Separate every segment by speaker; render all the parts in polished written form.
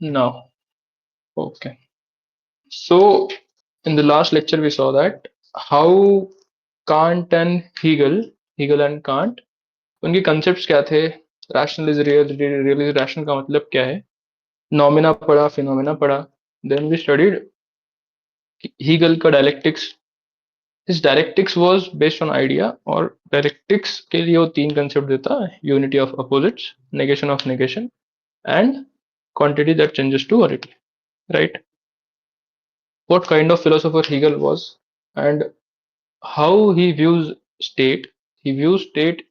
Speaker 1: Now, okay. So in the last lecture, we saw that how Kant and Hegel and Kant, उनके concepts क्या थे? Rational is real, real is rational का मतलब क्या है? Nomina पढ़ा, phenomena पढ़ा. Then we studied Hegel का dialectics. His dialectics was based on idea और dialectics के लिए वो तीन concept देता है: unity of opposites, negation of negation, and quantity that changes to quality. Right? What kind of philosopher Hegel was, and how he views state. He views state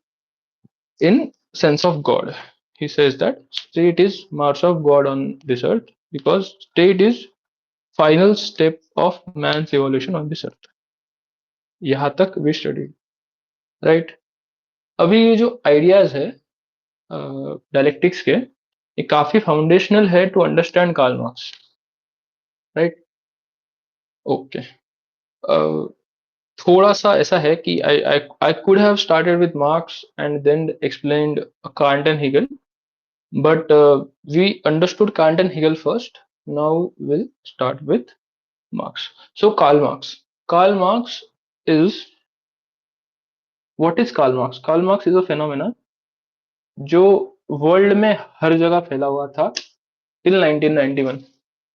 Speaker 1: in sense of God. He says that state is march of God on this earth because state is final step of man's evolution on this earth. यहाँ तक we studied, right? अभी ये जो ideas है dialectics के, ये काफी foundational है to understand Karl Marx, right? Okay. थोड़ा सा ऐसा है कि I could have started with Marx and then explained Kant and Hegel, but we understood Kant and Hegel first. Now we'll start with Marx. So Karl Marx. Karl Marx is, what is Karl Marx? Karl Marx is a phenomenon जो world में हर जगह फैला हुआ था till 1991.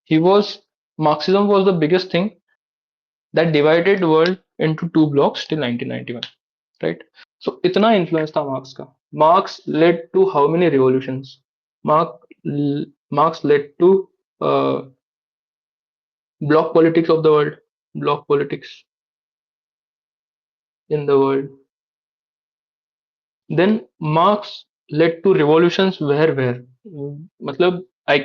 Speaker 1: He was Marxism was the biggest thing that divided world into two blocks till 1991. Right? So इतना influence था marks का. Marx led to how many revolutions? Marx led to uh, block politics of the world, block politics in the world. Then Marx led to revolutions where मतलब I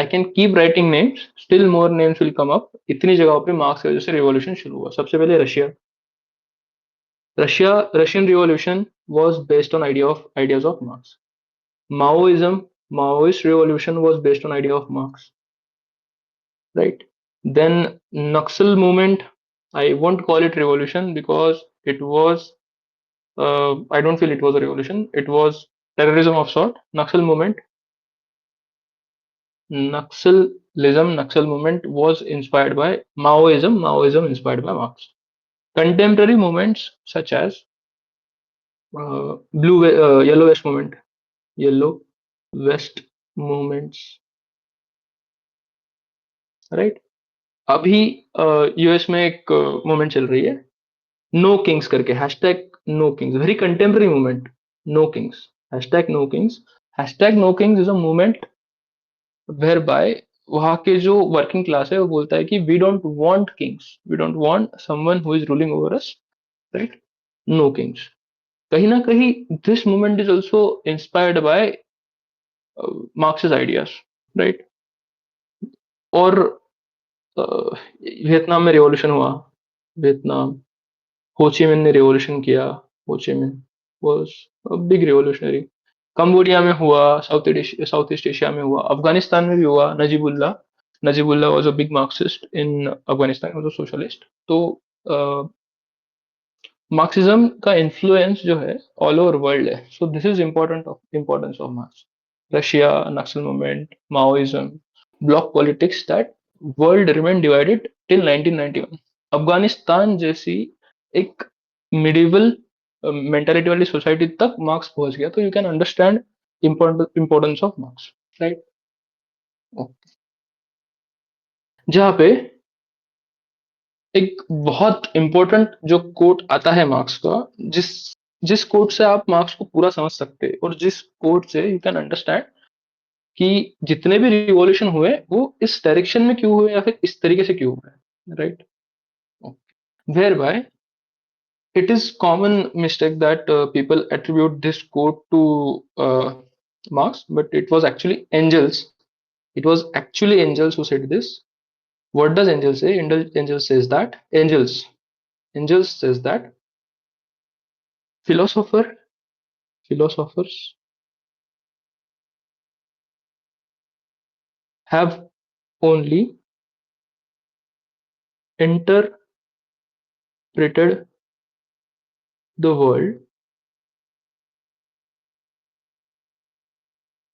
Speaker 1: can keep writing names, still more names will come up. इतनी जगहों पे marks की वजह से revolution शुरू हुआ. सबसे पहले Russian revolution was based on ideas of Marx. Maoist revolution was based on idea of Marx, right? Then Naxal movement, I won't call it revolution because it was, I don't feel it was a revolution. It was terrorism of sort. Naxal movement was inspired by Maoism. Maoism inspired by Marx. Contemporary movements such as yellow vest movements, right? अभी US में एक movement चल रही है no kings करके, hashtag no kings, very contemporary movement. No kings, hashtag no kings is a movement whereby वहां के जो वर्किंग क्लास है वो बोलता है कि we don't want kings, we don't want someone who is ruling over us, right? No kings. कहीं ना कहीं this movement is also inspired by Marxist ideas, right? और वियतनाम में रिवॉल्यूशन हुआ. वियतनाम, होची मिन ने रिवॉल्यूशन किया. Ho Chi Minh was a big revolutionary. Cambodia में हुआ, साउथ ईस्ट एशिया में हुआ, अफगानिस्तान में भी हुआ. Najibullah was a big Marxist in Afghanistan, was a socialist. तो मार्क्सिज्म का इन्फ्लुएंस जो है ऑल ओवर वर्ल्ड है. So this is importance of marks. Russia, Naxal movement, Maoism, block politics, that world remain divided till 1991. Afghanistan जैसी एक मिडिवल मेंटालिटी वाली society तक marks पहुंच गया. तो you can understand importance of marks, right? जहाँ पे एक बहुत इंपॉर्टेंट जो कोट आता है मार्क्स का, जिस जिस कोट से आप मार्क्स को पूरा समझ सकते हैं और जिस कोट से यू कैन अंडरस्टैंड कि जितने भी रिवॉल्यूशन हुए वो इस डायरेक्शन में क्यों हुए या फिर इस तरीके से क्यों हुए, right? Whereby it is common mistake that people attribute this quote to Marx, but it was actually Engels. It was actually Engels who said this. What does Engels say? Engels says that philosopher philosophers have only interpreted the world.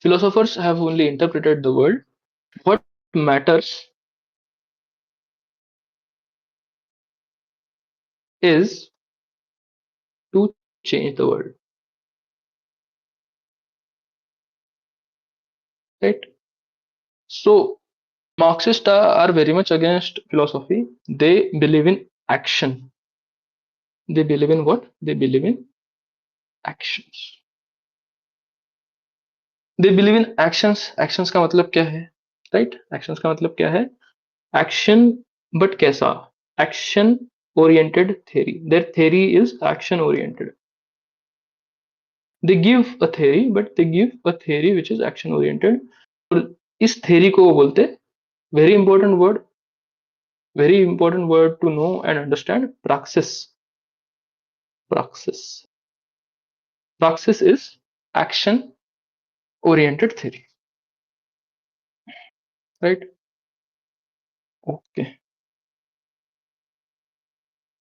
Speaker 1: Philosophers have only interpreted the world what matters is to change the world, right? So Marxists are very much against philosophy. They believe in action. They believe in what? They believe in actions. They believe in actions. Actions का मतलब क्या है? Right? Actions का मतलब क्या है? Action, but कैसा? Action oriented theory. Their theory is action oriented. They give a theory, but they give a theory which is action oriented. और इस theory को वो बोलते हैं, very important word, very important word to know and understand, praxis. Praxis. Praxis is action oriented theory, right? Okay.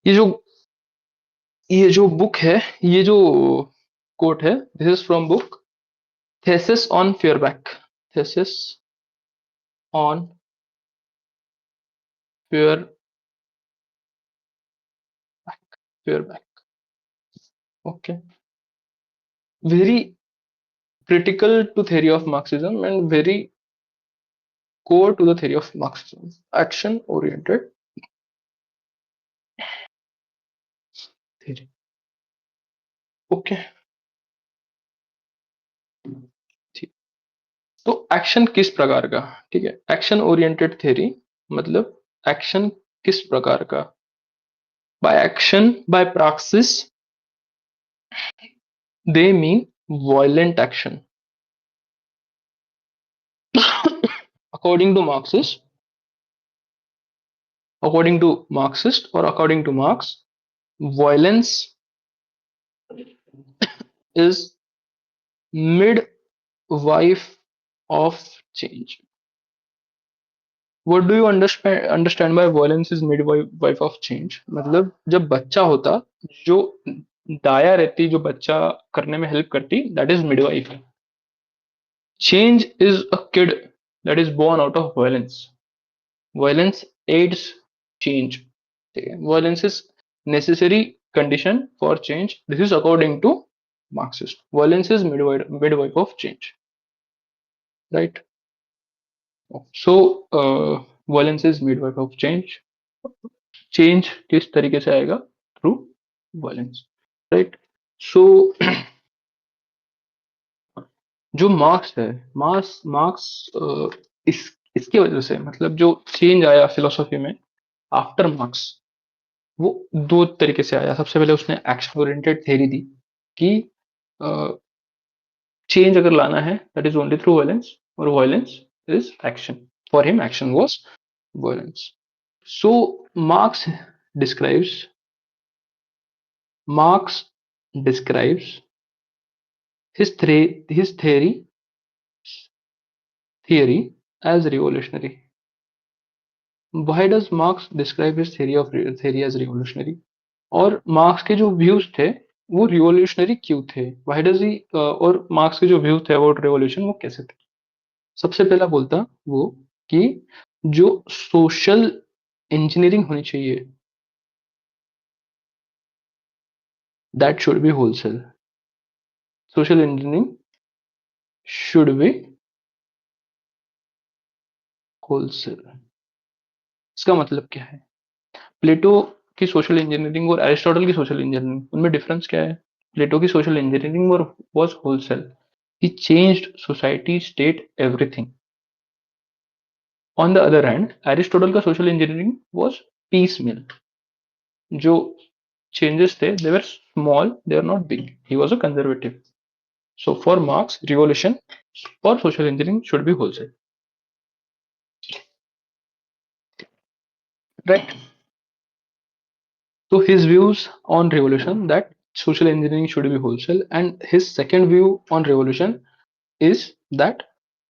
Speaker 1: ये जो ये जो बुक है, ये जो कोट है, this is from book thesis on Feuerbach. Thesis on Feuerbach. Feuerbach. Okay. Very critical to theory of Marxism and very core to the theory of Marxism. Action oriented theory. Okay. ठीक. तो action किस प्रकार का? ठीक है, action oriented theory मतलब action किस प्रकार का? By action, by praxis, they mean violent action. according to Marxist, according to Marxist or according to Marx, violence is midwife of change. What do you understand by violence is midwife of change? मतलब जब बच्चा होता, जो दाया रहती, जो बच्चा करने में हेल्प करती, that is midwife. Change is a kid that is born out of violence. Violence aids change. Violence is necessary condition for change. This is according to Marxist. Violence is midwife of change, right? So violence is midwife of change. Change किस तरीके से आएगा? Through violence, right? सो जो marks है, marks इस इसकी वजह से मतलब जो चेंज आया फिलोसफी में आफ्टर मार्क्स, वो दो तरीके से आया. सबसे पहले उसने एक्शन ओरिएंटेड थ्योरी दी कि चेंज अगर लाना है that is only through violence, और violence is action. For him action was violence. So Marx describes Marx describes his theory as revolutionary. Why does Marx describe his theory as revolutionary? और marks के जो views थे वो revolutionary क्यों थे? Why does he और marks के जो व्यूज थे अबाउट रिवोल्यूशन वो कैसे थे? सबसे पहला बोलता वो कि जो सोशल इंजीनियरिंग होनी चाहिए that should be wholesale. Social engineering should be wholesale. इसका मतलब क्या है? प्लेटो की सोशल इंजीनियरिंग और एरिस्टोटल की सोशल इंजीनियरिंग, उनमें डिफरेंस क्या है? प्लेटो की social engineering was wholesale. He changed society, state, everything. On the other hand Aristotle का social engineering was piecemeal. जो चेंजेस थे they were small, they are not big. He was a conservative. So for Marx revolution और social engineering should be wholesale, right? So his views on revolution that social engineering should be wholesale, and his second view on revolution is that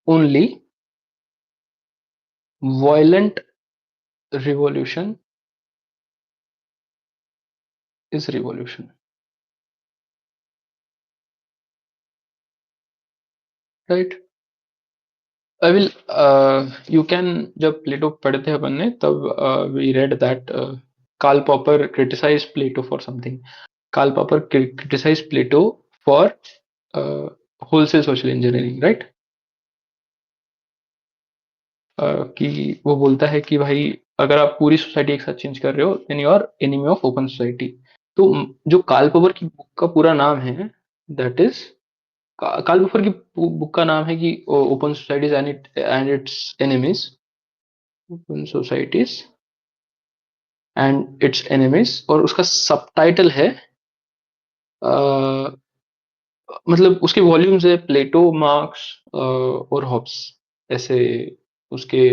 Speaker 1: only violent revolution is revolution, right? I will you can जब Plato पढ़े थे अपन ने तब we read that Karl Popper criticise Plato for something. Karl Popper criticise Plato for wholesale social engineering, right? कि वो बोलता है कि भाई अगर आप पूरी सोसाइटी एक साथ चेंज कर रहे हो then you are enemy of open society. तो जो कार्ल पॉपर की बुक का पूरा नाम है दैट इज, कार्ल पॉपर की बुक का नाम है कि open societies and it's enemies. Open societies and it's enemies, और उसका सबटाइटल है मतलब उसके वॉल्यूम्स है प्लेटो, मार्क्स और हॉब्स, ऐसे उसके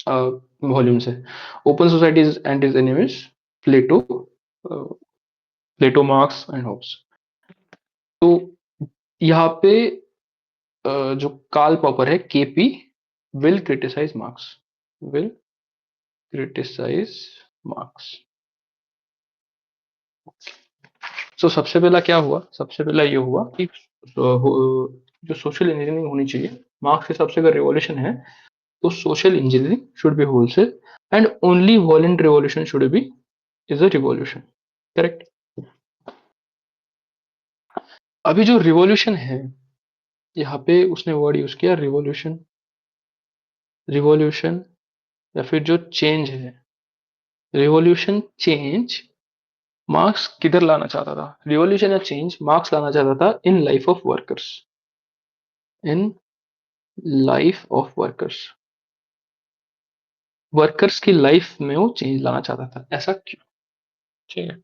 Speaker 1: वॉल्यूम्स है. Open societies and is enemies, Plato, Plato, Marx and Hobbes. तो यहाँ पे जो कार्ल पॉपर है, KP, will criticise Marx, will criticise Marx. So सबसे पहला क्या हुआ, सबसे पहला ये हुआ कि जो सोशल इंजीनियरिंग होनी चाहिए मार्क्स के हिसाब से, अगर रिवॉल्यूशन है तो social engineering should be wholesale and only वॉलेंट revolution should be is a revolution. Correct. अभी जो रिवॉल्यूशन है यहाँ पे उसने वर्ड यूज किया रिवॉल्यूशन, रिवॉल्यूशन या फिर जो चेंज है, रिवॉल्यूशन चेंज मार्क्स किधर लाना चाहता था, रिवॉल्यूशन या चेंज मार्क्स लाना चाहता था in life of workers, in life of workers. Workers की लाइफ में वो चेंज लाना चाहता था. ऐसा क्यों? ठीक है,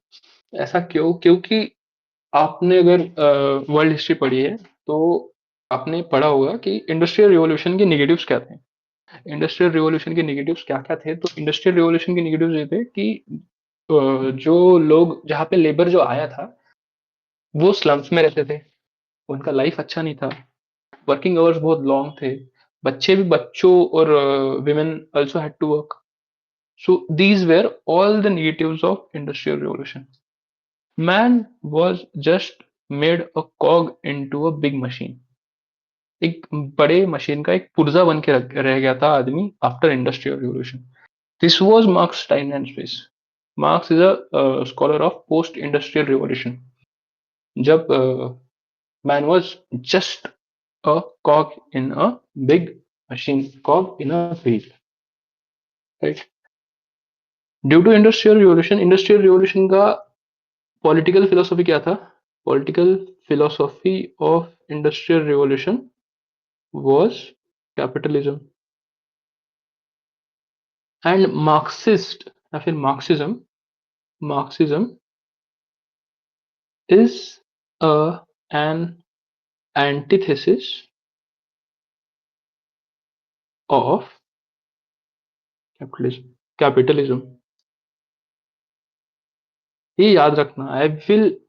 Speaker 1: ऐसा क्यों? क्योंकि आपने अगर वर्ल्ड हिस्ट्री पढ़ी है तो आपने पढ़ा होगा कि इंडस्ट्रियल रिवॉल्यूशन के नेगेटिव्स क्या थे. इंडस्ट्रियल रिवॉल्यूशन के नेगेटिव्स क्या क्या थे? तो इंडस्ट्रियल रिवॉल्यूशन के नेगेटिव्स ये थे कि जो लोग, जहाँ पे लेबर जो आया था वो स्लम्स में रहते थे, उनका लाइफ अच्छा नहीं था, वर्किंग आवर्स बहुत लॉन्ग थे, बच्चे भी, बच्चों और women also had to work. So these were all the negatives of industrial revolution. Man was just made a cog into a big machine. एक बड़े मशीन का एक पुर्जा बन के रह गया था आदमी after industrial revolution. This was marks time and space. Marks is a scholar of post industrial revolution, जब man was just a cog in a big machine, cog in a wheel, right? Due to industrial revolution का political philosophy क्या था? Political philosophy of industrial revolution was capitalism. And Marxist या फिर Marxism, Marxism is a an antithesis of capitalism. Capitalism, ये याद रखना. I will,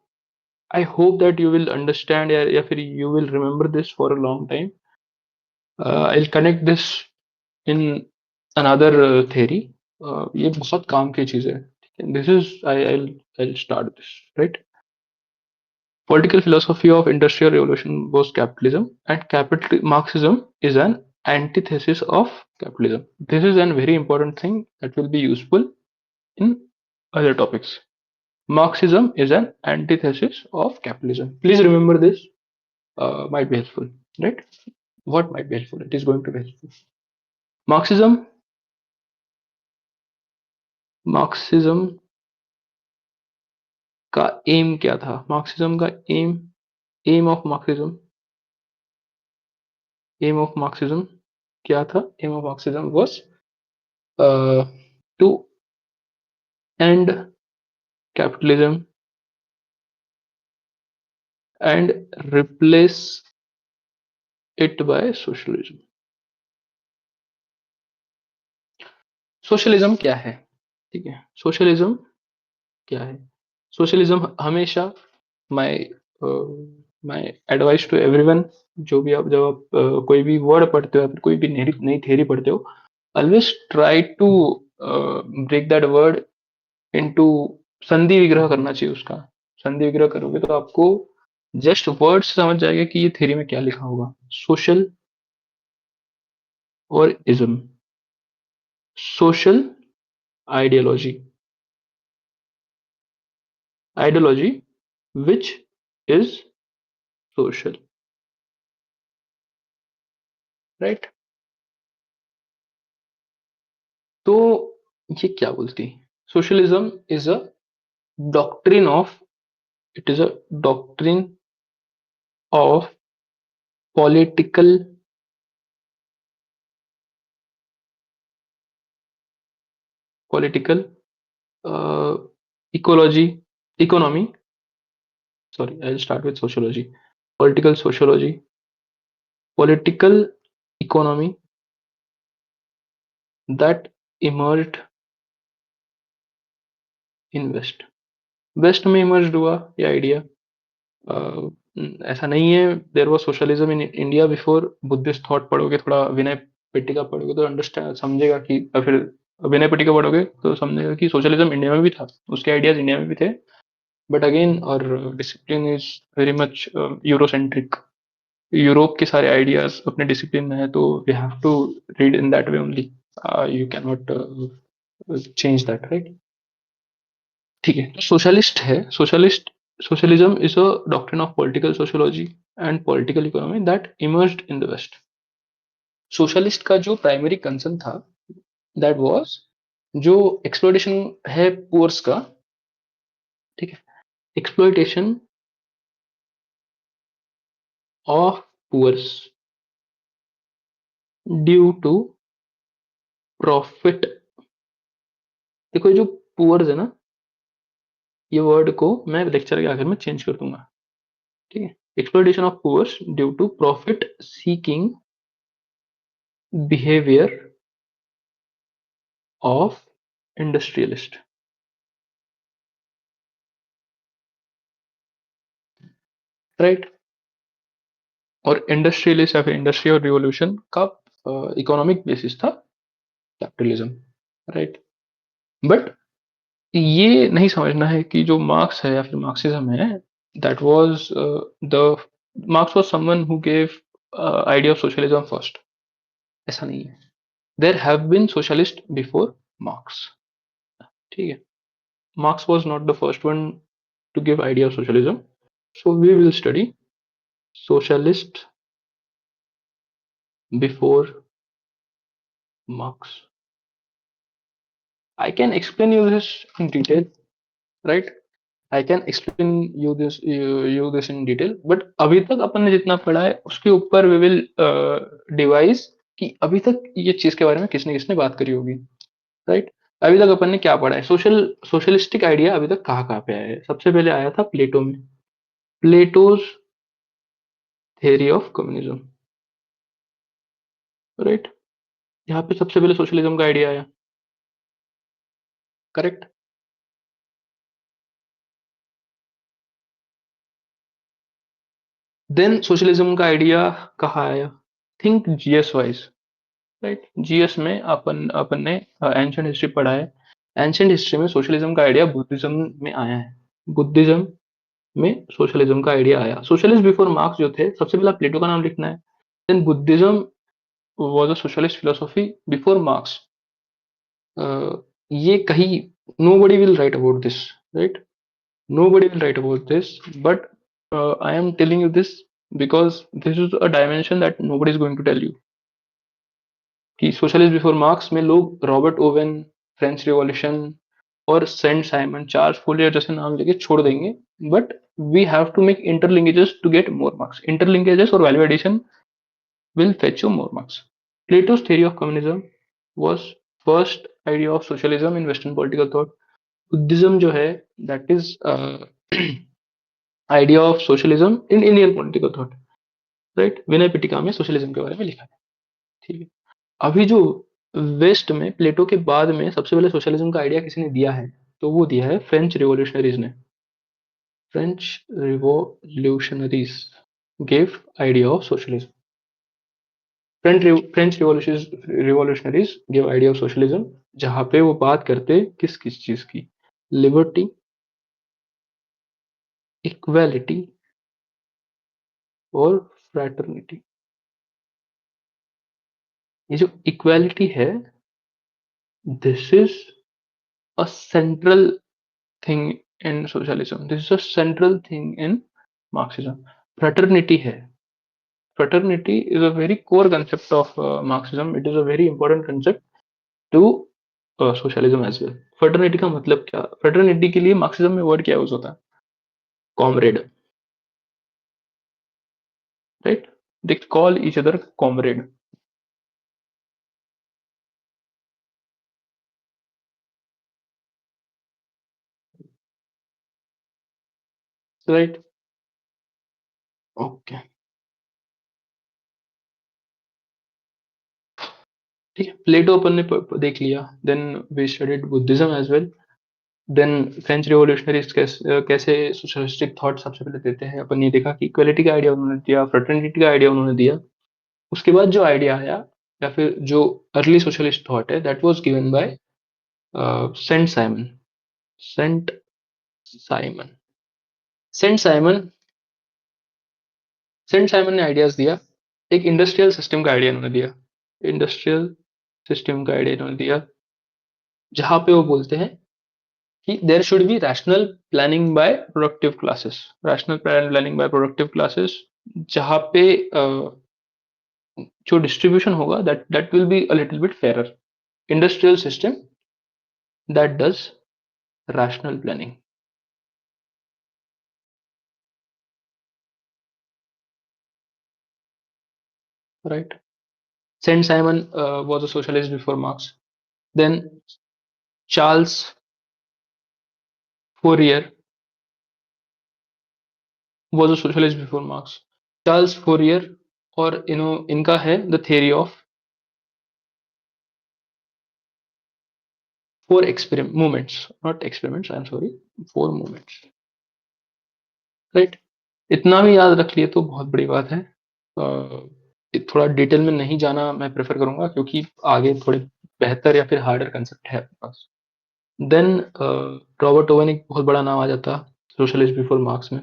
Speaker 1: I hope that you will understand, या फिर you will remember this for a long time. I'll connect this in another theory. ये बहुत काम की चीज है. This is I'll start this, right. Political philosophy of industrial revolution was capitalism, and capital Marxism is an antithesis of capitalism. This is a very important thing that will be useful in other topics. Marxism is an antithesis of capitalism. Please remember this. Might be helpful, right? What might be helpful? It is going to be helpful. Marxism, Marxism का aim क्या था? Marxism का aim, aim of Marxism, aim of Marxism क्या था? Aim of Marxism was to end capitalism and replace it by socialism. Socialism क्या है? ठीक है, सोशलिज्म क्या है? सोशलिज्म हमेशा, my my advice to everyone, जो भी आप, जब आप कोई भी वर्ड पढ़ते हो या फिर कोई भी नई नई थ्योरी पढ़ते हो, always try to break that word into, संधि विग्रह करना चाहिए उसका. संधि विग्रह करोगे तो आपको जस्ट वर्ड समझ जाएगा कि ये थ्योरी में क्या लिखा होगा. सोशल और ism. Social ideology, ideology which is social, right. तो ये क्या बोलती, socialism is a doctrine of, it is a doctrine of political, political ecology, economy, sorry, I'll start with sociology. Political sociology, political economy that emerged in West. West में emerge हुआ ये idea. ऐसा नहीं है, there was socialism in India before. Buddhist thought पढ़ोगे, थोड़ा विनय पिटिका पढ़ोगे तो अंडरस्टैंड समझेगा कि, फिर विनय पिटिका पढ़ोगे तो समझेगा कि सोशलिज्म इंडिया में भी था, उसके आइडियाज इंडिया में भी थे. बट अगेन और discipline is very much Eurocentric. Europe के सारे आइडियाज अपने डिसिप्लिन में है, तो we have to read in that way only. You can not change that, right. ठीक है, सोशलिस्ट है. Socialist, socialism is a doctrine of political sociology and political economy that emerged in the west. Socialist का जो primary concern था, that was जो exploitation है poors का, ठीक है, exploitation of poors due to profit. देखो ये जो पुअर्स है ना, ये वर्ड को मैं लेक्चर के आखिर में चेंज कर दूंगा, ठीक है. Exploitation of poors due to profit seeking behaviour of industrialist, right. और इंडस्ट्रियलिस्ट या फिर इंडस्ट्रियल रिवॉल्यूशन का इकोनॉमिक बेसिस था कैपिटलिज्म, राइट. बट ये नहीं समझना है कि जो मार्क्स है या फिर मार्क्सिज्म है, that was the, Marx was someone who gave idea of socialism first. ऐसा नहीं है. There have been socialist before Marx, ठीक है. Marx was not the first one to give idea of socialism. So we will study socialist before Marx. I can explain you this in detail, right? I can explain you this in detail. But अभी तक अपन ने जितना पढ़ा है उसके ऊपर we will devise कि अभी तक ये चीज के बारे में किसने किसने बात करी होगी, राइट. अभी तक अपन ने क्या पढ़ा है, सोशलिस्टिक आइडिया अभी तक कहाँ कहाँ पे आया है. सबसे पहले आया था प्लेटो में, Plato's theory of communism, right. यहाँ पे सबसे पहले सोशलिज्म का आइडिया आया, करेक्ट. देन सोशलिज्म का आइडिया कहाँ आया, think GS wise, right. GS में अपन अपन ने एंशियंट हिस्ट्री पढ़ा है. एंशियंट हिस्ट्री में सोशलिज्म का आइडिया बुद्धिज्म में आया है. बुद्धिज्म में सोशलिज्म का आइडिया आया. सोशलिस्ट बिफोर मार्क्स जो थे, सबसे पहला प्लेटो का नाम लिखना है. Then Buddhism was a socialist philosophy before Marx. ये कहीं nobody will write about this, right? Nobody will write about this, but I am telling you this because this is a dimension that nobody is going to tell you. कि socialist before Marx में लोग Robert Owen, French revolution और Saint Simon, Charles Fourier जैसे नाम लेके छोड़ देंगे. But we have to make interlinkages to get more Marx. Interlinkages और value addition will fetch you more marks. Plato's theory of communism was first idea of socialism in Western political thought. Buddhism जो है, that is idea of socialism in Indian political thought, right. Vinaya Pitaka में socialism के बारे में लिखा है, ठीक है. अभी जो वेस्ट में प्लेटो के बाद में सबसे पहले सोशलिज्म का आइडिया किसी ने दिया है, तो वो दिया है फ्रेंच रिवोल्यूशनरीज ने. French revolutionaries gave idea of socialism. French revolutionaries gave idea of socialism, जहां पे वो बात करते किस किस चीज की, लिबर्टी, इक्वालिटी और फ्रैटर्निटी. ये जो इक्वालिटी है, this is a central thing in socialism, this is a central thing in Marxism. Fraternity है, fraternity is a very core concept of Marxism. It is a very important concept to socialism as well. Fraternity का मतलब क्या? Fraternity के लिए Marxism में word क्या use होता है? Comrade, right? They call each other comrade, right? Okay. ठीक है, प्लेटो अपन ने देख लिया, then we studied Buddhism as well, then French revolutionaries कैसे सोशलिस्टिक थॉट सबसे पहले देते हैं, अपन ये देखा कि इक्वलिटी का आइडिया उन्होंने दिया, फ्रेटर्निटी का आइडिया उन्होंने दिया। उसके बाद जो आइडिया आया या फिर जो अर्ली सोशलिस्ट थॉट है, that was given by Saint Simon. Saint Simon Saint Simon Saint Simon ने आइडियाज दिया। एक इंडस्ट्रियल सिस्टम का आइडिया उन्होंने दिया, इंडस्ट्रियल सिस्टम का आइडिया उन्होंने दिया, जहां पे वो बोलते हैं कि there should be rational planning by productive classes, rational planning by productive classes, जहां पे जो डिस्ट्रीब्यूशन होगा that will be a little bit fairer, industrial system that does rational planning, right? Saint Simon was a socialist before Marx, then Charles Fourier was a socialist before Marx. Charles Fourier और इनका है the theory of four experiment movements, not experiments, I am sorry, four movements, right? इतना भी याद रख लिए तो बहुत बड़ी बात है। थोड़ा डिटेल में नहीं जाना मैं प्रेफर करूंगा, क्योंकि आगे थोड़े बेहतर या फिर हार्डर कंसेप्ट है अपने पास। देन रॉबर्ट ओवन एक बहुत बड़ा नाम आ जाता सोशलिस्ट बिफोर मार्क्स में,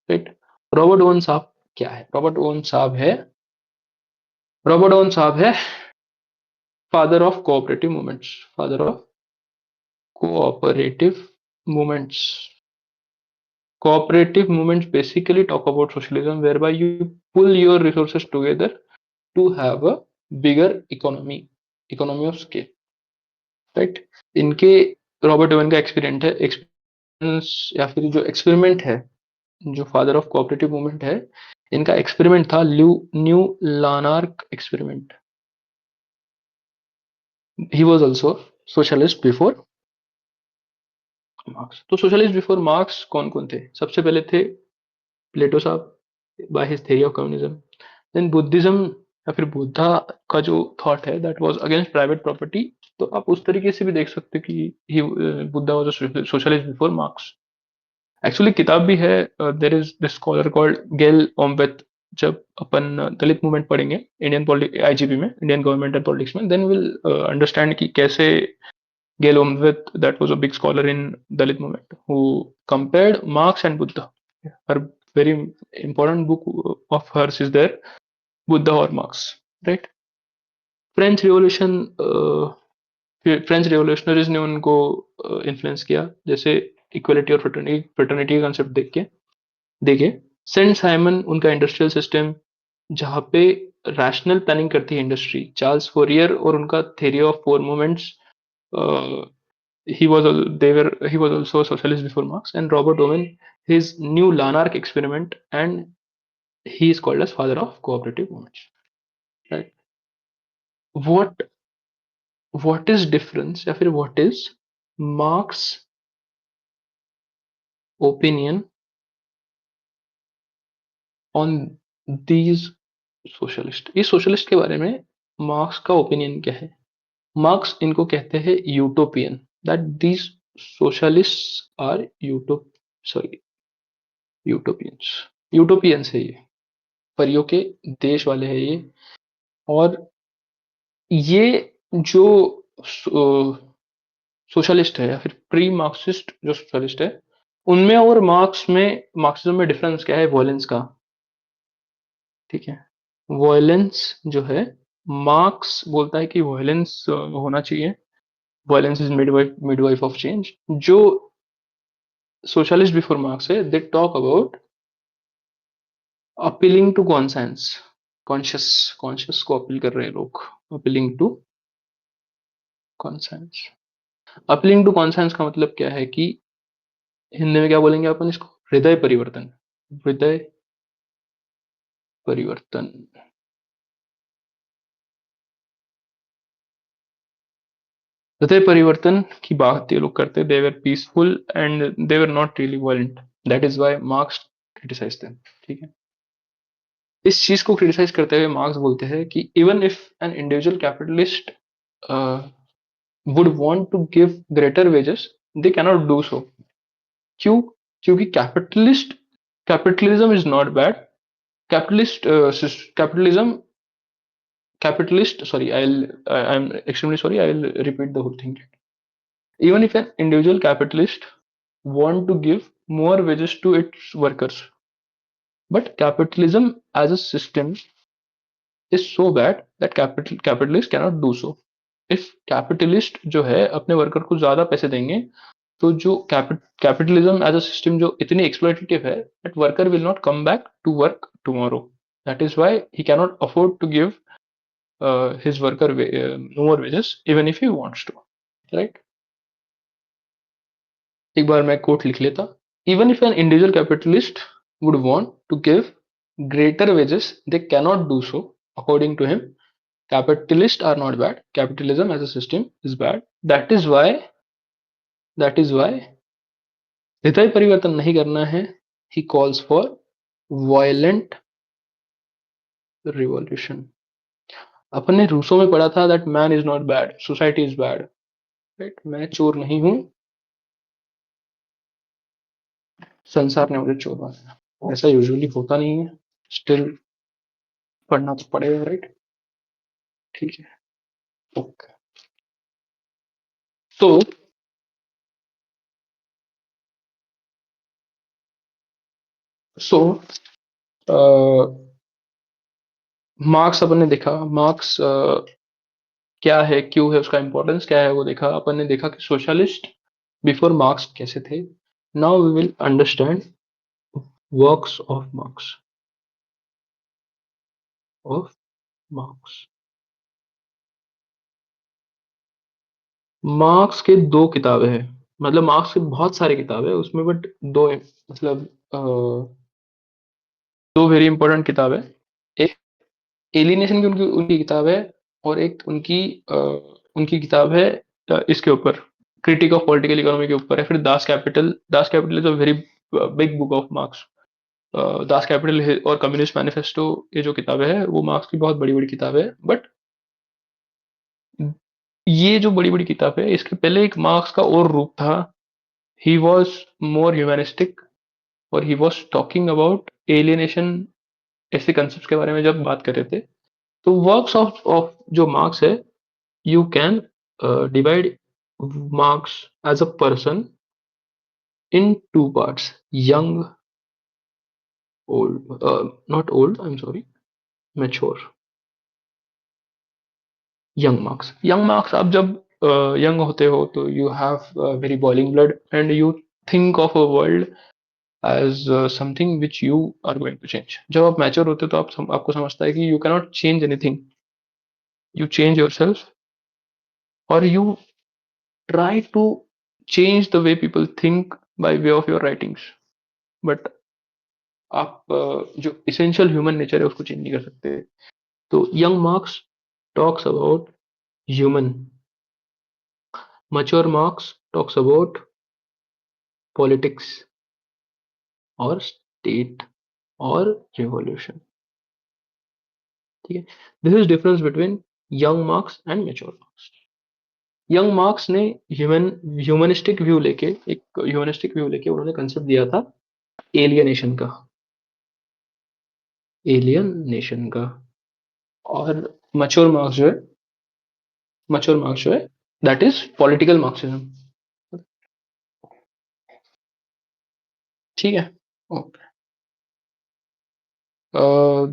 Speaker 1: राइट? रॉबर्ट ओवन साहब क्या है? रॉबर्ट ओवन साहब है father of cooperative movements, father of cooperative movements. Cooperative movements basically talk about socialism, whereby you pull your resources together to have a bigger economy of scale, right? इनके Robert oven का experience या फिर जो experiment है, जो father of cooperative movement है, इनका experiment था new Lanark experiment. He was also socialist before Marx. तो सोशलिस्ट बिफोर मार्क्स कौन कौन थे? सबसे पहले थे प्लेटो साहब by his theory of communism, then Buddhism या फिर बुद्धा का जो थॉट है that was against private property. तो आप उस तरीके से भी देख सकते हो कि ही Buddha was a socialist before Marx. Actually किताब भी है, there is this scholar called Gail Omvedt. जब अपन दलित मूवमेंट पढ़ेंगे इंडियन पॉलिटिक्स आईजीपी में, इंडियन गवर्नमेंट एंड पॉलिटिक्स में, देन विल अंडरस्टैंड कि कैसे Gail Omvedt that was a big scholar in Dalit movement who compared Marx and Buddha. Her very important book of hers is there, Buddha or Marx, right? French revolution, French revolutionaries ने उनको influence किया, जैसे equality और fraternity का concept देखे। Saint Simon उनका industrial system, जहाँ पे रैशनल प्लानिंग करती है इंडस्ट्री। चार्ल्स फोरियर और उनका theory of four movements, he was also a socialist before Marx, and Robert Owen his new Lanark experiment, and he is called as father of cooperative movements, right? what what is difference या फिर what is Marx opinion on these socialist? इस socialist के बारे में marks का opinion क्या है? Marks इनको कहते हैं utopian, that these socialist are sorry utopians. Utopians है ये, परियों के देश वाले हैं ये। और ये जो सोशलिस्ट है या फिर प्री मार्क्सिस्ट जो सोशलिस्ट है, उनमें और मार्क्स में, मार्क्सिज्म में डिफरेंस क्या है? वॉलेंस का, ठीक है? वॉयलेंस जो है, मार्क्स बोलता है कि वॉयलेंस होना चाहिए, violence is midwife of change. जो सोशलिस्ट बिफोर मार्क्स है, they talk about appealing to conscience, conscious conscious को अपील कर रहे हैं लोग, appealing to conscience. Appealing to conscience का मतलब क्या है कि हिंदी में क्या बोलेंगे अपन इसको, हृदय परिवर्तन, हृदय परिवर्तन। हृदय परिवर्तन की बात ये लोग करते, they were peaceful and they were not really violent, that is why Marx criticise them. ठीक है, इस चीज को क्रिटिसाइज करते हुए मार्क्स बोलते हैं कि even if an individual capitalist would want to give greater wages, they cannot do so. क्यों? क्योंकि capitalism is not bad, capitalist capitalism capitalist sorry I'm extremely sorry, I'll repeat the whole thing. Even if an individual capitalist want to give more wages to its workers, but capitalism as a system is so bad that capitalist cannot do so. if capitalist जो है अपने worker को ज्यादा पैसे देंगे, तो जो capitalism as a system जो इतनी एक्सप्लॉइटेटिव है, that worker will not come back to work tomorrow. That is why he cannot afford to give his worker more wages even if he wants to, right? एक बार मैं coat लिख लेता, even if an individual capitalist would want to give greater wages, they cannot do so. According to him, capitalists are not bad, capitalism as a system is bad. That is why हृदय परिवर्तन नहीं करना है, he calls for violent revolution. अपन ने Rousseau में पढ़ा था that man is not bad, society is bad, right? मैं चोर नहीं हूँ, संसार ने मुझे चोर बनाया। ऐसा यूजुअली होता नहीं है, स्टिल पढ़ना तो पड़ेगा, राइट? ठीक है, ओके। तो सो मार्क्स अपन ने देखा, मार्क्स क्या है, क्यों है, उसका इंपॉर्टेंस क्या है, वो देखा। अपन ने देखा कि सोशलिस्ट बिफोर मार्क्स कैसे थे। Now we will understand works of of Marx. Marx के दो किताबें हैं, मतलब मार्क्स के बहुत सारे किताबें हैं उसमें, बट दो मतलब दो वेरी इंपॉर्टेंट किताब है। एक एलिनेशन की उनकी उनकी किताब है, और एक उनकी किताब है इसके ऊपर, क्रिटिक ऑफ पॉलिटिकल इकोनॉमी के ऊपर है। फिर दास Kapital is a very big book of marks. Das Kapital और कम्युनिस्ट मैनिफेस्टो, ये जो किताबें है वो मार्क्स की बहुत बड़ी बड़ी किताब है। बट ये जो बड़ी बड़ी किताब है, इसके पहले एक मार्क्स का और रूप था। ही वॉज मोर ह्यूमैनिस्टिक, और he was talking about alienation, ऐसे कंसेप्ट के बारे में जब बात कर रहे थे। तो वर्क्स ऑफ जो मार्क्स है, you can divide Marx as a person in two parts: young, old, not old, I'm sorry, mature. Young Marx, आप जब यंग होते हो तो you have very boiling blood and you think of a world as something which you are going to change. जब आप mature होते हो तो आपको समझता है कि you cannot change anything, you change yourself, or you try to change the way people think by way of your writings, but आप जो इसेंशियल ह्यूमन नेचर है उसको चेंज नहीं कर सकते। तो young marks talks about human, mature Marx talks about politics और state और रिवॉल्यूशन। ठीक है, this is difference between young marks and mature marks. Young marks ने ह्यूमनिस्टिक व्यू लेके एक ह्यूमनिस्टिक व्यू लेके उन्होंने कंसेप्ट दिया था एलियनेशन का, एलियनेशन का। और मैच्योर मार्क्स जो है, मैच्योर मार्क्स जो है, दैट इज पॉलिटिकल मार्क्सिज्म। ठीक है, okay.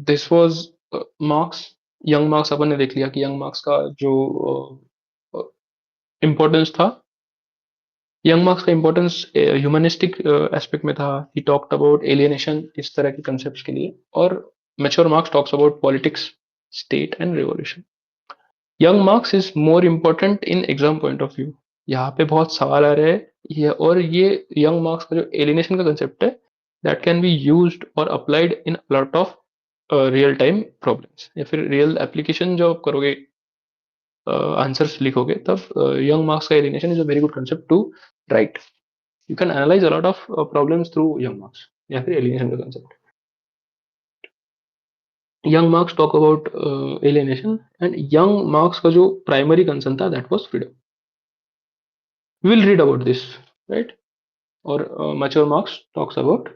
Speaker 1: This was Marx, young Marx अपन ने देख लिया कि यंग मार्क्स का जो इम्पोर्टेंस था, यंग मार्क्स का इम्पोर्टेंस ह्यूमनिस्टिक एस्पेक्ट में था। ही टॉक्ड अबाउट एलियनेशन, इस तरह के कंसेप्ट के लिए। और mature Marx talks about politics, state and revolution. Young marks is more important in exam point of view. यहाँ पे बहुत सवाल आ रहे हैं ये, और ये यंग मार्क्स का जो एलियनेशन का कंसेप्ट है, दैट कैन बी यूज्ड और applied in lot of real time problems, या फिर रियल एप्लीकेशन जो आप करोगे, आंसर्स लिखोगे, तब यंग मार्क्स का alienation is a very good concept to write. You can analyze a lot of problems through young Marx, या फिर एलियनेशन का concept. Young Marx talk about alienation, and young Marx का जो primary concern था that was freedom. We will read about this, right. और mature Marx talks about,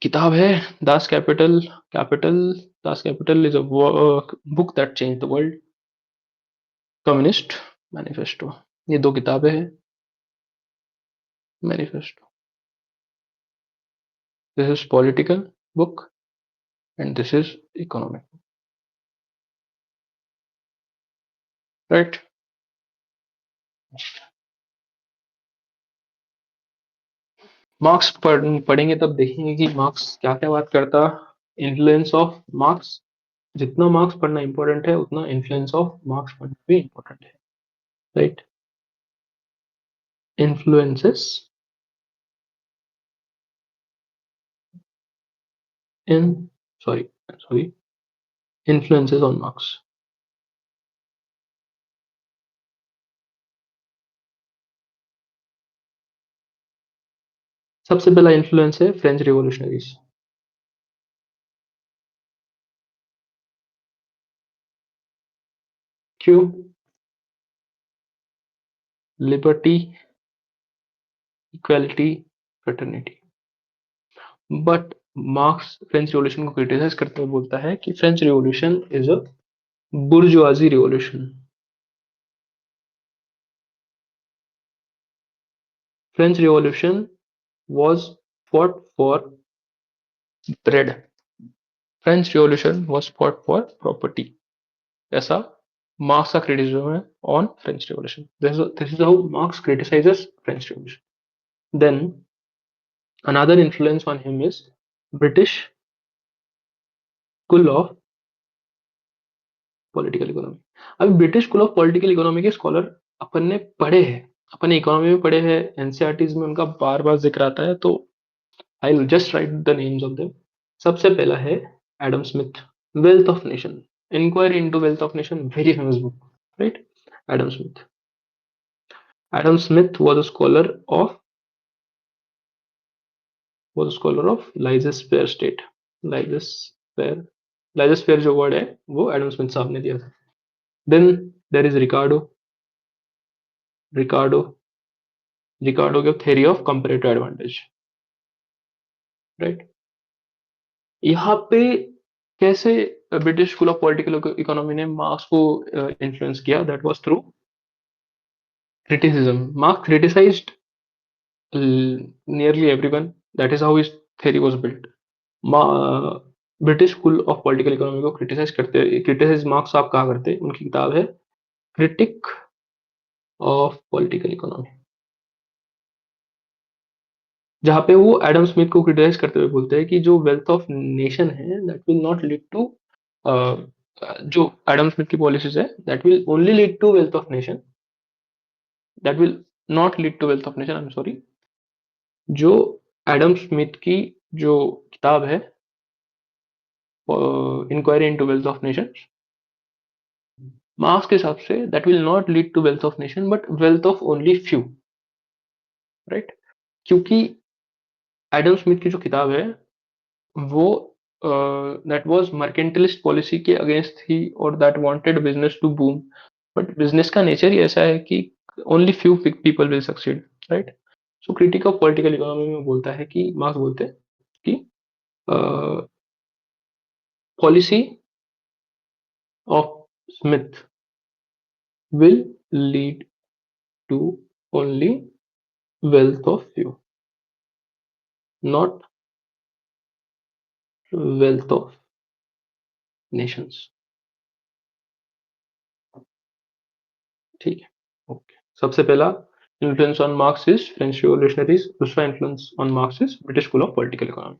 Speaker 1: किताब है Das Kapital, Kapital, Das Kapital is a book that change the world, communist, manifesto. ये दो किताबें हैं। Manifesto, this is political book and this is economic, right. Marks पढ़ेंगे तब देखेंगे कि मार्क्स क्या क्या बात करता। इन्फ्लुएंस ऑफ मार्क्स, जितना मार्क्स पढ़ना इंपॉर्टेंट है उतना इन्फ्लुएंस ऑफ मार्क्स पढ़ना भी इंपॉर्टेंट है, right. Influences in, sorry sorry, influences on marks. सबसे पहला इन्फ्लुएंस है फ्रेंच रिवॉल्यूशनरीज। क्यों? Liberty, equality, fraternity. But marks French revolution को क्रिटिसाइज करते हुए बोलता है कि French revolution is a bourgeoisie revolution. French revolution was fought for bread. French revolution was fought for property. ऐसा मार्क्स का क्रिटिसिज्म है on French revolution. This is how Marx criticizes French Revolution. Then another influence on him is British School of Political Economy. अभी British school of political economy के scholar अपन ने पढ़े हैं, अपने economy में पढ़े हैं, एनसीईआरटीज में उनका बार बार जिक्र आता है, तो I will just write the names of them. सबसे पहला है Adam Smith, wealth of nation, inquiry into wealth of nation, very famous book, right. Adam Smith, Adam Smith was a scholar of laissez faire state, laissez faire, laissez faire जो word है वो Adam Smith साहब ने दिया था। देन देयर इज रिकार्डो, रिकार्डो, रिकार्डो के theory of comparative advantage, right. यहाँ पे कैसे British school of political economy ने मार्क्स को इन्फ्लुएंस किया, that was through criticism. Marx criticized nearly everyone. That is how his theory was built. British school of political economy को criticise marks आप कहा करते, उनकी किताब है क्रिटिक ऑफ पॉलिटिकल इकोनॉमी, जहाँ पे वो एडम स्मिथ को क्रिटिसाइज करते हुए बोलते हैं कि जो वेल्थ ऑफ नेशन है that will not lead to, जो एडम स्मिथ की पॉलिसीज है that will only lead to wealth of nation, that will not lead to wealth of nation, I am sorry. जो एडम स्मिथ की जो किताब है inquiry into wealth of nation, Marx के हिसाब से that will not lead to wealth of nation but wealth of only few, right. क्योंकि Adam Smith की जो किताब है वो दैट वाज मर्केंटलिस्ट पॉलिसी के अगेंस्ट थी, और that wanted business to boom. But business का नेचर ही ऐसा है कि only few people will succeed, right. So critique of political economy में बोलता है कि मार्क्स बोलते हैं कि policy of Smith will lead to only wealth of few, not wealth of nations. ठीक है, ओके। सबसे पहला influence on Marx is French revolutionaries, दूसरा influence on Marx is British school of political economy,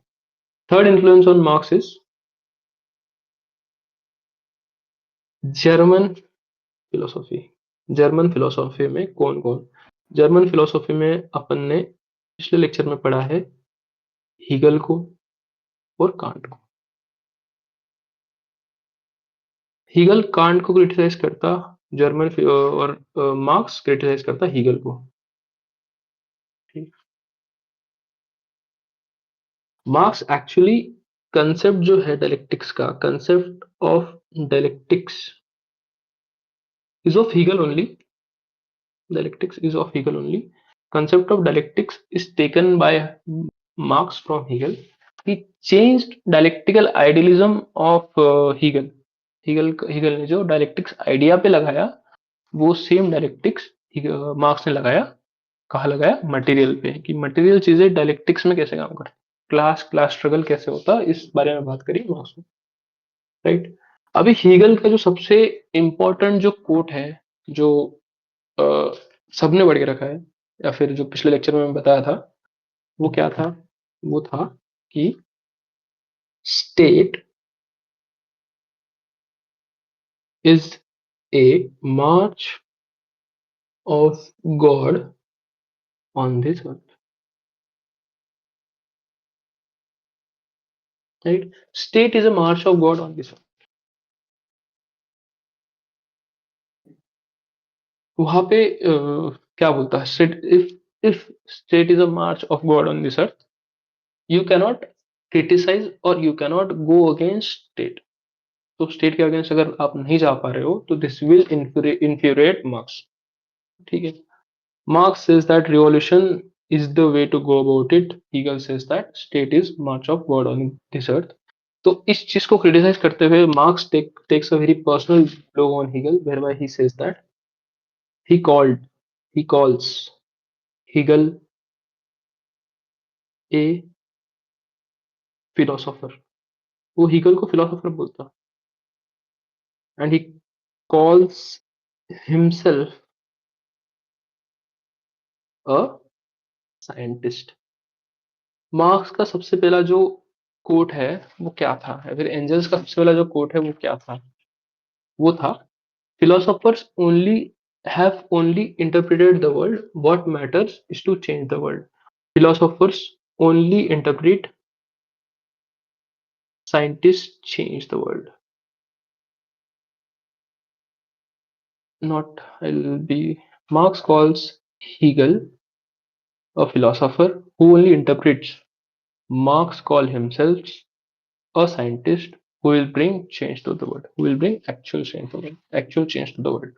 Speaker 1: third influence on Marx is German philosophy. German philosophy में कौन कौन? German philosophy में अपन ने पिछले लेक्चर में पढ़ा है हीगल को और कांट को। हीगल कांट को क्रिटिसाइज करता, जर्मन और मार्क्स क्रिटिसाइज करता हीगल को। मार्क्स एक्चुअली कंसेप्ट जो है डायलेक्टिक्स का, concept of dialectics is of Hegel only. Dialectics is of Hegel only. Concept of dialectics is taken by Marx from Hegel. He changed dialectical idealism of Hegel. Hegel ने जो dialectics idea पे लगाया, वो same dialectics marks ने लगाया। कहा लगाया? Material पे, कि मटेरियल चीजें डायलेक्टिक्स में कैसे काम करती, क्लास स्ट्रगल कैसे होता, इस बारे में बात करी मार्क्स ने, राइट। अभी हीगल का जो सबसे इम्पोर्टेंट जो कोट है, जो अ, सबने बढ़ के रखा है, या फिर जो पिछले लेक्चर में मैं बताया था, वो क्या था? वो था कि state is a march of God on this earth, right. State is a march of God on this earth. वहां पे क्या बोलता है? State, if state is a march of God on this earth, you cannot criticise और you cannot go against state. तो state के against अगर आप नहीं जा पा रहे हो, तो दिस विल इन्फ्यूरिएट मार्क्स, ठीक है। Marx says that revolution is the way to go about it. Hegel says that state is march of God on this earth. तो इस चीज को क्रिटिसाइज करते हुए marks takes a very personal blow on Hegel, whereby he says that he calls Hegel a philosopher. वो Hegel को philosopher बोलता, and he calls himself a scientist. Marks का सबसे पहला जो कोट है वो क्या था, या फिर एंजल्स का सबसे पहला जो कोट है वो क्या था? वो था, philosophers only have only interpreted the world. What matters is to change the world. Philosophers only interpret, scientists change the world. Not I'll be. Marx calls Hegel a philosopher who only interprets. Marx call himself a scientist who will bring change to the world, who will bring actual change to the world, actual change to the world,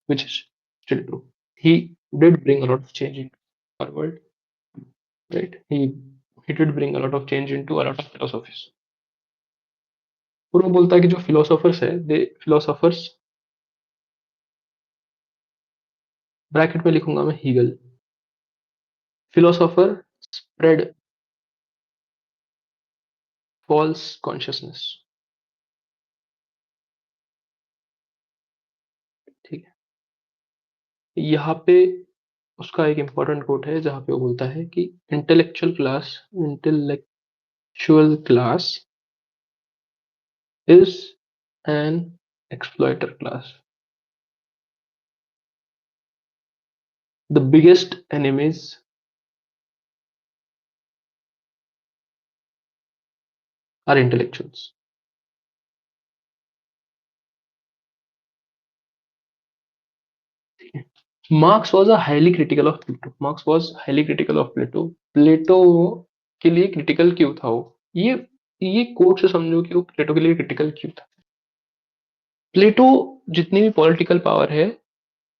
Speaker 1: which is still true. He did bring a lot of change in our world, right? He did bring a lot of change into a lot of philosophies. और वो बोलता है कि जो philosophers है, दे philosophers, bracket में लिखूंगा मैं Hegel, philosopher spread false consciousness, ठीक है। यहाँ पे उसका एक इंपॉर्टेंट कोट है जहाँ पे वो बोलता है कि intellectual class is an exploiter class, the biggest enemies are intellectuals. Marx was a highly critical of Plato, Marx was highly critical of Plato. Plato के लिए क्रिटिकल क्यों था वो? ये कोट से समझो कि वो प्लेटो के लिए क्रिटिकल क्यों था। प्लेटो जितनी भी पॉलिटिकल पावर है,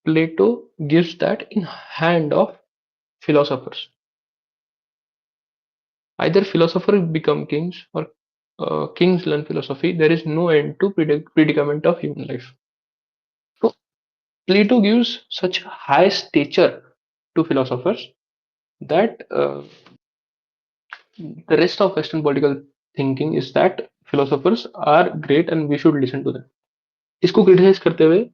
Speaker 1: Plato gives that in hand of philosophers. Either philosopher become kings or kings learn philosophy. There is no end to predicament of human life. So Plato gives such high stature to philosophers that the rest of Western political thinking is that philosophers are great and we should listen to them. इसको criticise करते हुए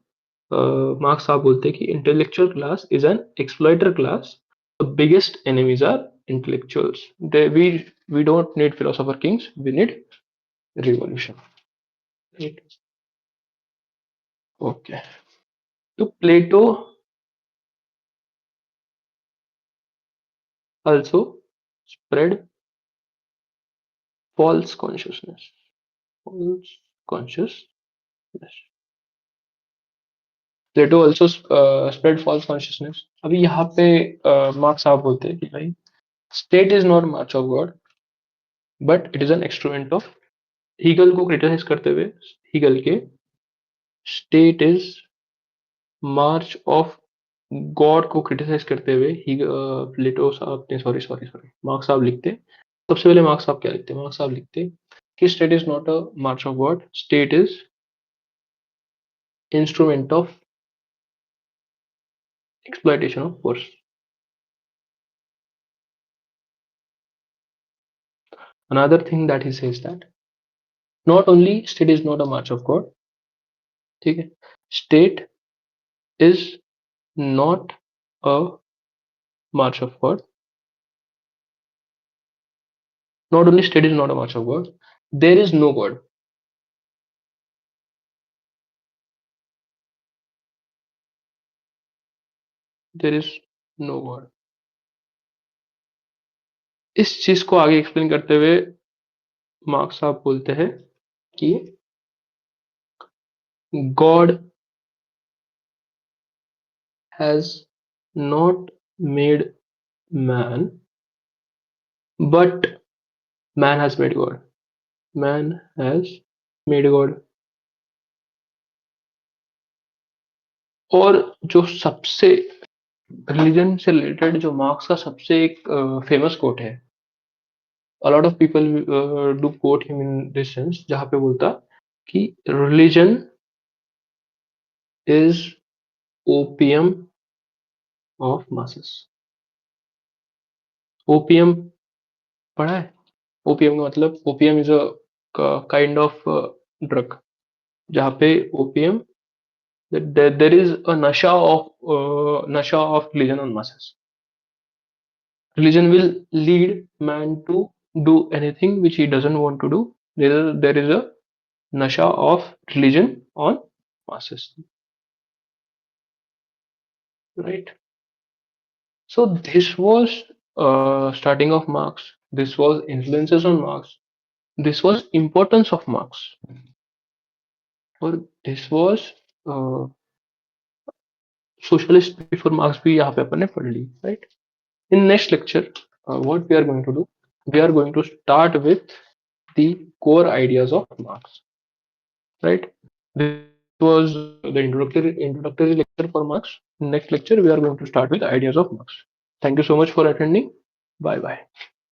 Speaker 1: Marx साहब बोलते हैं कि intellectual class is an exploiter class, the biggest enemies are intellectuals. We don't need philosopher kings, we need revolution. Right. Okay. So Plato also spread false consciousness. False consciousness. Plato also spread false consciousness. अभी यहाँ पे marks साहब बोलते हैं कि भाई state is not march of God but it is an instrument of, Hegel को criticize करते हुए हीगल के state is march of God को क्रिटिसाइज करते हुए ही प्लेटो साहब ने सॉरी मार्क्स साहब लिखते, सबसे पहले मार्क्स साहब क्या लिखते हैं, मार्क्स साहब लिखते कि state is not a march of God, state is instrument of exploitation of force. Another thing that he says that not only state is not a march of God, ठीक है, state is not a march of God. Not only state is not a march of God, there is no God. There is no God. इस चीज को आगे explain करते हुए Marx साहब बोलते हैं कि God has not made man, but man has made God. Man has made God. और जो सबसे रिलीजन से रिलेटेड जो मार्क्स का सबसे एक फेमस कोट है, a lot of people do quote him in this sense, जहाँ पे बोलता कि religion is opium of masses. Opium पढ़ा है? ओपियम का मतलब, opium is a kind of drug, जहाँ पे ओपियम देर इज अ नशा of religion on masses. Religion will lead man to do anything which he doesn't want to do. There is a nasha of religion on masses, right? So this was starting of Marx. This was influences on Marx. This was importance of Marx, और this was socialist before Marx भी यहाँ पे अपन ने पढ़ ली, right? In next lecture, what we are going to do? We are going to start with the core ideas of Marx, right? This was the introductory lecture for Marx. Next lecture, we are going to start with ideas of Marx. Thank you so much for attending. Bye bye.